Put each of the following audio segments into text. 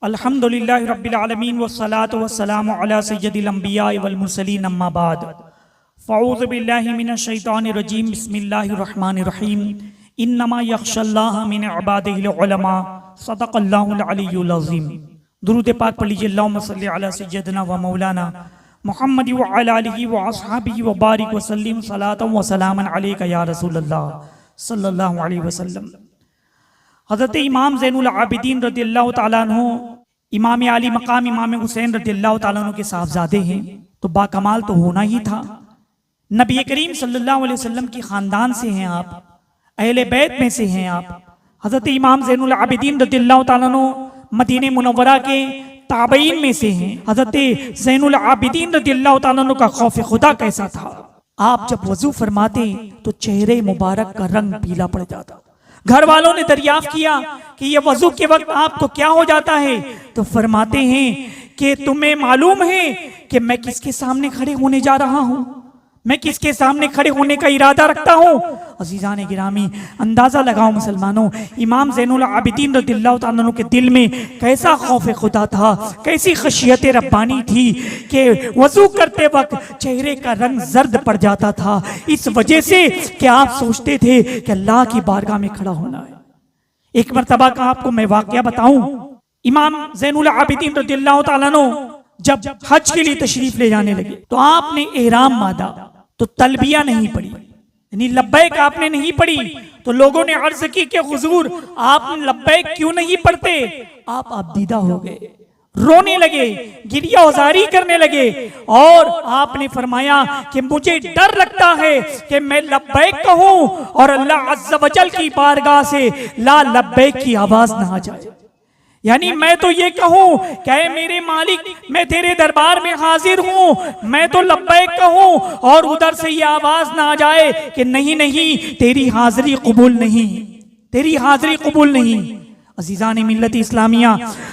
अल्हम्दुलिल्लाहि रब्बिल आलमीन वस्सलातु वस्सलामु अला सय्यदिल अंबिया वल मुरसलीन अम्मा बाद फ़अऊज़ु बिल्लाहि मिनश शैतानिर रजीम बिस्मिल्लाहिर रहमानिर रहीम इन्नमा यख्शल्लाह मिन इबादिहिल उलमा सदक़ल्लाहुल अलियुल अज़ीम। दुरूद पाक पढ़ लीजिए। अल्लाहुम्मा सल्लि अला सय्यदिना व मौलाना मुहम्मद व अला आलिहि व अस्हाबिहि व बारिक व सल्लिम सलातन व सलामन अलैका या रसूलल्लाह सल्लल्लाहु अलैहि वसल्लम। हज़रत इमाम ज़ैनुल आबिदीन रज़ियल्लाहु ताला अन्हु इमाम आली मकाम इमाम हुसैन रज़ियल्लाहु ताला अन्हु के साहबजादे हैं, तो बाकमाल तो होना ही था। नबी करीम सल्लल्लाहु अलैहि वसल्लम की ख़ानदान से हैं आप, अहले बैत में से हैं आप। हज़रत इमाम ज़ैनुल आबिदीन रज़ियल्लाहु ताला अन्हु मदीने मुनव्वरा के ताबईन में से हैं। हज़रत ज़ैनुल आबिदीन रज़ियल्लाहु ताला अन्हु का खौफ खुदा कैसा था, आप जब वज़ू फरमाते तो चेहरे मुबारक का रंग पीला पड़ जाता। घर वालों ने दरियाफ्त किया कि ये वजू के वक्त आपको क्या हो जाता है, तो फरमाते हैं कि तुम्हें मालूम है कि मैं किसके सामने खड़े होने जा रहा हूं, मैं किसके सामने खड़े होने का इरादा रखता हूं। अजीजान गिरामी, अंदाजा लगाओ मुसलमानों, इमाम ज़ैनुल आबिदीन रज़ियल्लाहु ताला अन्हु के दिल में कैसा खौफ खुदा था, कैसी खशियत रब्बानी थी कि वजू करते वक्त चेहरे का रंग जर्द पड़ जाता था, इस वजह से कि आप सोचते थे कि अल्लाह की बारगाह में खड़ा होना है। एक मरतबा का आपको मैं वाकया बताऊं। इमाम ज़ैनुल आबिदीन रज़ियल्लाहु ताला अन्हु जब हज के लिए तशरीफ ले जाने लगे तो आपने एहराम बांधा, तो तलबिया नहीं पड़ी, यानी लब्बैक आपने नहीं पढ़ी। तो लोगों ने अर्ज की कि हुजूर आप लब्बैक क्यों नहीं पढ़ते। आप दीदा हो गए, रोने लगे, गिरिया उजारी करने लगे और आपने फरमाया कि मुझे डर लगता है कि मैं लब्बैक कहूं और अल्लाह अज़्ज़ वजल की बारगाह से ला लब्बैक की आवाज ना आ जाए। यानी मैं तो ये कहूं कि मेरे मालिक मैं तेरे दरबार में हाजिर हूं, मैं तो लब्बैक कहूं और उधर से ये आवाज ना आ जाए कि नहीं नहीं तेरी हाजिरी कबूल नहीं, तेरी हाजिरी कबूल नहीं। अजीजान मिल्लत इस्लामिया,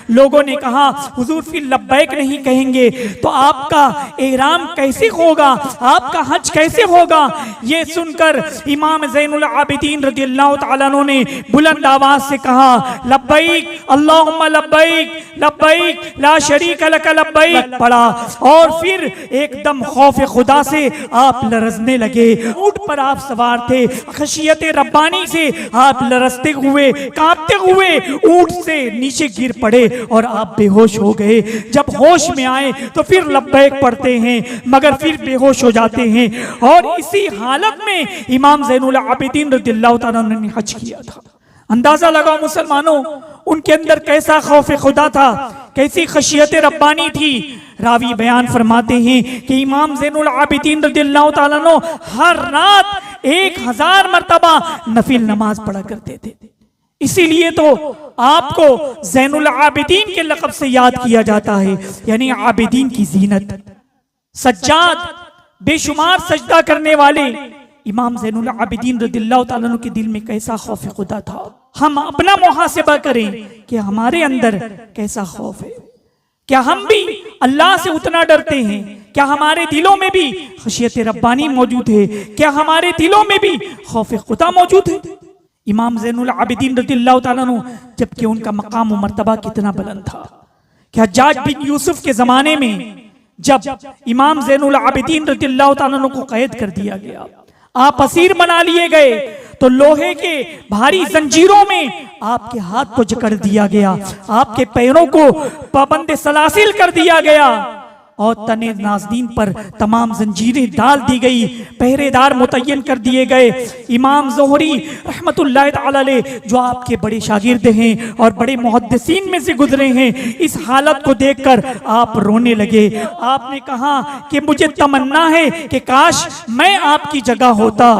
लोगों ने कहा हुजूर फिर लब्बैक नहीं कहेंगे तो आपका एहराम कैसे होगा, आपका हज कैसे होगा। ये सुनकर इमाम ज़ैनुल आबिदीन रज़ियल्लाहु ताला अन्हु ने बुलंद आवाज से कहा लब्बैक अल्लाहुम्मा लब्बैक लब्बैक ला शरीका लक लब्बैक पढ़ा और फिर एकदम खौफ खुदा से आप लरजने लगे। ऊंट पर आप सवार थे, खशियत रब्बानी से आप लरजते हुए कांपते हुए ऊंट से नीचे गिर पड़े और आप बेहोश हो गए। जब होश में आए तो फिर लब्बैक पढ़ते हैं मगर फिर बेहोश हो जाते हैं। और इसी हालत में इमाम ज़ैनुल आबिदीन रज़ियल्लाहु ताला अन्हु ने हज किया था। अंदाजा लगाओ मुसलमानों, उनके अंदर कैसा खौफ खुदा था, कैसी खशियत रब्बानी थी। रावी बयान फरमाते हैं कि इमाम ज़ैनुल आबिदीन रज़ियल्लाहु ताला अन्हु हर रात 1000 मरतबा नफिल नमाज पढ़ा करते थे। इसीलिए तो आपको ज़ैनुल आबिदीन के लक़ब से याद किया जाता है, यानी आबिदीन की जीनत। सज्जाद, बेशुमार सजदा करने वाले इमाम ज़ैनुल आबिदीन रज़ियल्लाहु ताला अन्हु के दिल में कैसा खौफ खुदा था। हम अपना मुहासिबा करें कि हमारे अंदर कैसा खौफ है। क्या हम भी अल्लाह से उतना डरते हैं? क्या हमारे दिलों में भी खशियत रब्बानी मौजूद है? क्या हमारे दिलों में भी खौफ खुदा मौजूद है? इमाम ज़ैनुल आबिदीन रज़ियल्लाहु ताला अन्हु, जबकि उनका मकाम व मर्तबा कितना बुलंद था कि हज्जाज बिन यूसुफ के ज़माने में जब इमाम ज़ैनुल आबिदीन रज़ियल्लाहु ताला अन्हु को कैद कर दिया गया, आप असीर बना लिए गए, तो लोहे के भारी जंजीरों में आपके हाथ को जकड़ दिया गया, आपके पैरों को पाबंद सलासिल कर दिया गया और तने नाज़दीन पर तमाम जंजीरें डाल दी गई, पहरेदार मुतय्यन कर दिए गए। इमाम ज़ोहरी रहमतुल्लाह तआला अलैह जो आपके बड़े शागिर्द हैं और बड़े मुहद्दिसीन में से गुजरे हैं, इस हालत को देखकर आप रोने लगे। आपने कहा कि मुझे तमन्ना है कि काश मैं आपकी जगह होता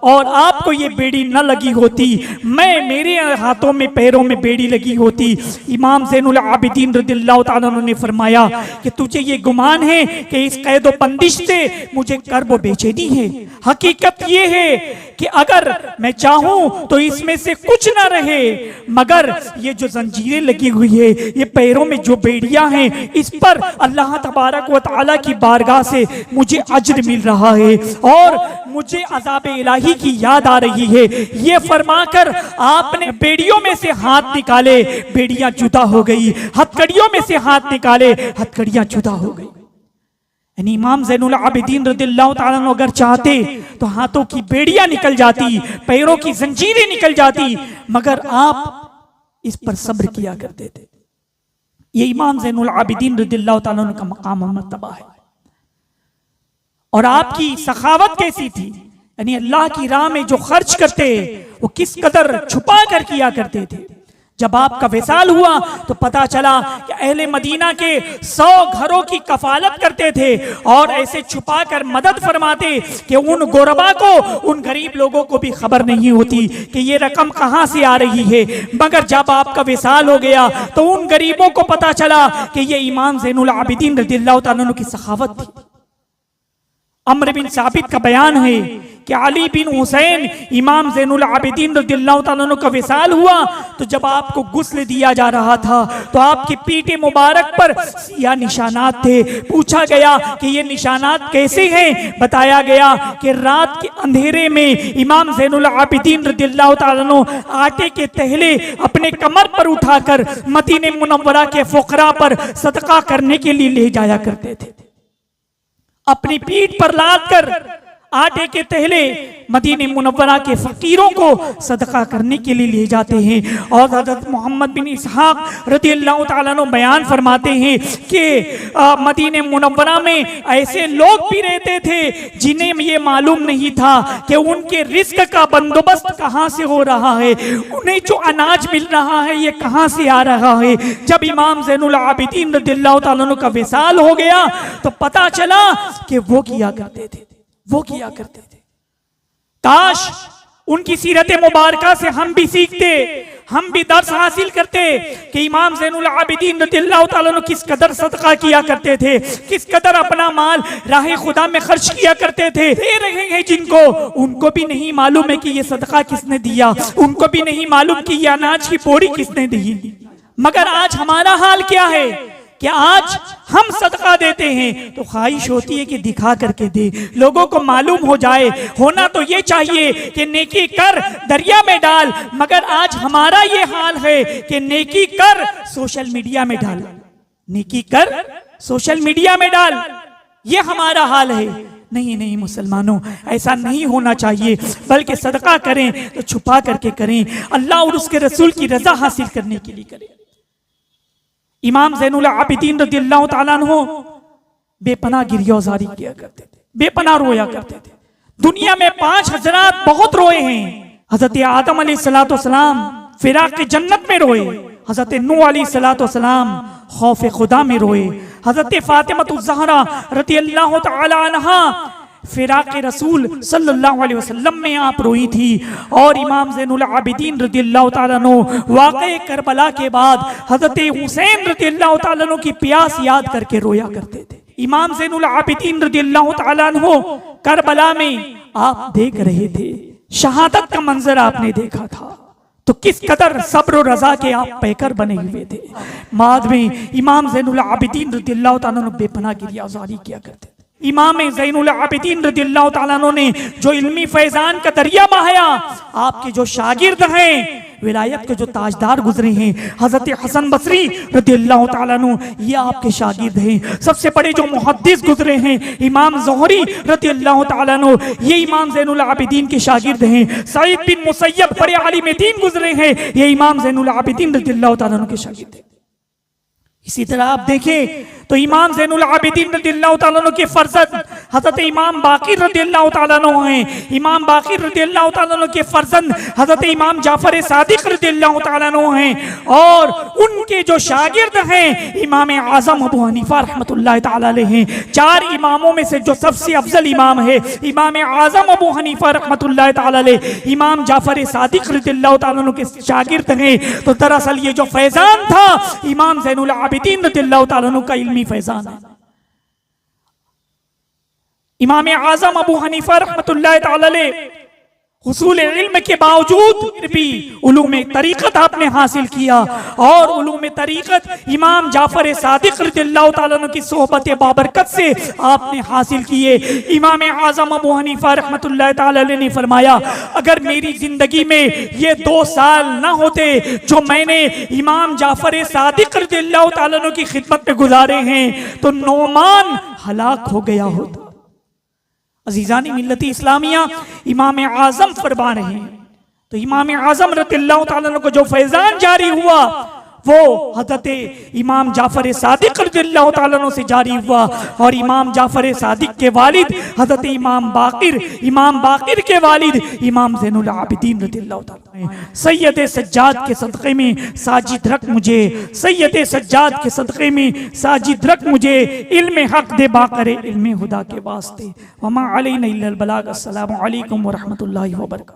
और आपको ये बेड़ी न लगी होती, मैं मेरे हाथों में पैरों में बेड़ी लगी होती। इमाम ज़ैनुल आबिदीन रज़ियल्लाहु ताला अन्हु ने फरमाया कि तुझे ये गुमान है कि इस कैद व बंदिश से मुझे कर्ब व बेचैनी है। हकीकत ये है कि अगर मैं चाहूं तो इसमें से कुछ ना रहे, मगर ये जो जंजीरें लगी हुई है, ये पैरों में जो बेड़ियां हैं, इस पर अल्लाह तबारक व तआला की बारगाह से मुझे अज्र मिल रहा है और मुझे अज़ाब इलाही की याद आ रही है। ये फरमाकर आपने बेड़ियों में से हाथ निकाले, बेड़ियां जुदा हो गई, हथकड़ियों में से हाथ निकाले, हथकड़ियां जुदा हो गई। यानी इमाम ज़ैनुल आबिदीन रज़ियल्लाहु ताला अन्हु अगर चाहते तो हाथों की बेड़ियां निकल जाती, पैरों की जंजीरें निकल जाती, मगर आप इस पर सब्र किया करते थे। ये इमाम ज़ैनुल आबिदीन रज़ियल्लाहु ताला अन्हु का मकाम और मर्तबा है। और आपकी सखावत कैसी थी, यानी अल्लाह की राह में जो खर्च करते वो किस कदर छुपा कर किया करते थे। जब आपका विसाल हुआ तो पता चला कि अहले मदीना के 100 घरों की कफालत करते थे और ऐसे छुपा कर मदद फरमाते कि उन गोरबा को, उन गरीब लोगों को भी खबर नहीं होती कि ये रकम कहां से आ रही है। मगर जब आपका विसाल हो गया तो उन गरीबों को पता चला कि ये इमाम ज़ैनुल आबिदीन रज़ियल्लाहु ताला अन्हु की सखावत थी। अम्र बिन साबित का बयान है कि अली बिन हुसैन इमाम ज़ैनुल आबिदीन रज़ियल्लाहु ताला अन्हु का विसाल हुआ तो जब आपको गुस्ल दिया जा रहा था तो आपकी पीठ मुबारक पर सियाह निशानात थे। पूछा गया कि ये निशानात कैसे हैं? बताया गया कि रात के अंधेरे में इमाम ज़ैनुल आबिदीन रज़ियल्लाहु ताला अन्हु आटे के तहले अपने कमर पर उठाकर मदीने मुनव्वरा के फुकरा पर सदका करने के लिए ले जाया करते थे। अपनी पीठ पर लाद कर आटे के तहले मदीने मुनव्वरा के फकीरों को सदका करने के लिए ले जाते हैं। और हज़रत मोहम्मद बिन इसहाक रज़ियल्लाहु ताला अन्हु बयान फरमाते हैं कि मदीने मुनव्वरा में ऐसे लोग भी रहते थे जिन्हें ये मालूम नहीं था कि उनके रिस्क का बंदोबस्त कहाँ से हो रहा है, उन्हें जो अनाज मिल रहा है ये कहाँ से आ रहा है। जब इमाम ज़ैनुल आबिदीन रज़ियल्लाहु ताला अन्हु का विसाल हो गया तो पता चला कि वो किया करते थे, वो किया करते थे। काश उनकी सीरत मुबारका से हम भी सीखते, हम भी दर्स हासिल करते कि इमाम ज़ैनुल आबिदीन रज़ियल्लाहु ताला अन्हु किस कदर सदका किया करते थे, किस कदर अपना माल राह खुदा में खर्च किया करते थे। दे रहे हैं जिनको, उनको भी नहीं मालूम है कि ये सदका किसने दिया, उनको भी नहीं मालूम कि ये अनाज की बोरी किसने दी। मगर आज हमारा हाल क्या है कि आज हम सदका देते हैं तो ख्वाहिश होती है कि दिखा करके दे, लोगों को मालूम हो जाए। होना तो ये चाहिए कि नेकी कर दरिया में डाल, मगर आज हमारा ये हाल है कि नेकी कर सोशल मीडिया में डाल, नेकी कर सोशल मीडिया में डाल, ये हमारा हाल है। नहीं नहीं मुसलमानों, ऐसा नहीं होना चाहिए, बल्कि सदका करें तो छुपा करके करें, अल्लाह और उसके रसूल की रजा हासिल करने के लिए करें। इमाम ज़ैनुल आबिदीन रज़ियल्लाहु ताला अन्हु बेपनाह गिरियाज़ारी किया करते थे, बेपनाह रोया करते थे। दुनिया में 5 हज़रात बहुत रोए हैं। हज़रत आदम अलैहिस्सलातु वस्सलाम फिराक़ जन्नत में रोए, हज़रत नूह अलैहिस्सलातु वस्सलाम खौफ खुदा में रोए, हज़रत फातिमा ज़हरा रज़ियल्लाहु ताला अन्हा फिराक़ रसूल सल्लल्लाहु अलैहि वसल्लम में आप रोई थी। और इमाम ज़ैनुल आबिदीन रज़ियल्लाहु ताला अन्हु वाक़े करबला के बाद हज़रत हुसैन रज़ियल्लाहु ताला अन्हु की प्यास याद करके रोया करते थे। इमाम ज़ैनुल आबिदीन रज़ियल्लाहु ताला अन्हु करबला में आप देख रहे थे, शहादत का मंजर आपने देखा था, तो किस कदर सब्र और रजा के आप पैकर बने हुए थे। बाद में इमाम ज़ैनुल आबिदीन रज़ियल्लाहु ताला अन्हु बेपनाह गिरियाज़ारी किया करते थे। इमाम ज़ैनुल आबिदीन रज़ियल्लाहु ताला अन्हु ने जो इल्मी फैजान का दरिया बहाया, आपके जो शागिर्द हैं, विलायत के जो ताजदार गुजरे हैं, हज़रत हसन बसरी रज़ियल्लाहु ताला अन्हु, ये आपके शागिर्द हैं। सबसे बड़े जो मुहद्दिस गुजरे हैं इमाम ज़ुहरी रज़ियल्लाहु ताला अन्हु, ये इमाम ज़ैनुल आबिदीन के शागिर्द हैं। सईद बिन मुसय्यब बड़े आलिम दीन गुजरे हैं, ये इमाम ज़ैनुल आबिदीन रज़ियल्लाहु ताला अन्हु के शागिर्द हैं। इसी तरह आप देखें तो इमाम ज़ैनुल आबिदीन रज़ियल्लाहु ताला अन्हु के फर्जंद हज़रत इमाम बाक़िर रज़ियल्लाहु ताला अन्हु हैं। इमाम बाक़िर रज़ियल्लाहु ताला अन्हु के फर्जंद हज़रत इमाम जाफ़र सादिक़ रज़ियल्लाहु ताला अन्हु हैं। और उनके जो शागिर्द हैं इमाम आज़म अबू हनीफ़ा रहमतुल्लाहि ताला अलैह हैं। 4 इमामों में से जो सबसे अफजल इमाम है इमाम आज़म अबू हनीफ़ा रहमतुल्लाहि ताला अलैह, इमाम जाफ़र सादिक़ रज़ियल्लाहु ताला अन्हु के शागिर्द हैं। तो दरअसल ये जो फैज़ान था इमाम ज़ैनुल आबिदीन रज़ियल्लाहु ताला अन्हु का इल्मी फैज़ान है। इमाम आज़म अबू हनीफ़ा रहमतुल्लाहि ताला अलैह हुसूल इल्म के बावजूद फिर भी उलूम तरीक़त आपने हासिल किया, और उलूम तरीक़त इमाम जाफर सादिक रज़ियल्लाहु ताला अन्हु की सोहबत बाबरकत से आपने हासिल किए। इमाम आज़म अबू हनीफा रहमतुल्लाह ताला अलैह ने फरमाया, अगर मेरी जिंदगी में ये 2 साल ना होते जो मैंने इमाम जाफर सादिक रज़ियल्लाहु ताला अन्हु की खिदमत में गुजारे हैं तो नौमान हलाक हो गया होता। अजीजानी मिल्लती इस्लामिया, इमाम आज़म फरमा रहे हैं, तो इमाम आज़म रज़ियल्लाहु ताला अन्हु को जो फैज़ान जारी हुआ वो हज़रत इमाम जाफर सादिक रज़ियल्लाहु ताला अन्हु से जारी हुआ, और इमाम जाफर सादिक के वालिद हज़रत इमाम बाक़िर के वालिद इमाम ज़ैनुल आबिदीन रज़ियल्लाहु ताला सैयद सज्जाद के सदक़े में साजिद रख मुझे, सैयद सज्जाद के सदक़े में साजिद रख मुझे, इल्म हक दे बाक़रे इल्म हुदा के वास्ते। वमा अलैना इल्लल बलाग। अस्सलामु अलैकुम व रहमतुल्लाहि व बरकातहू।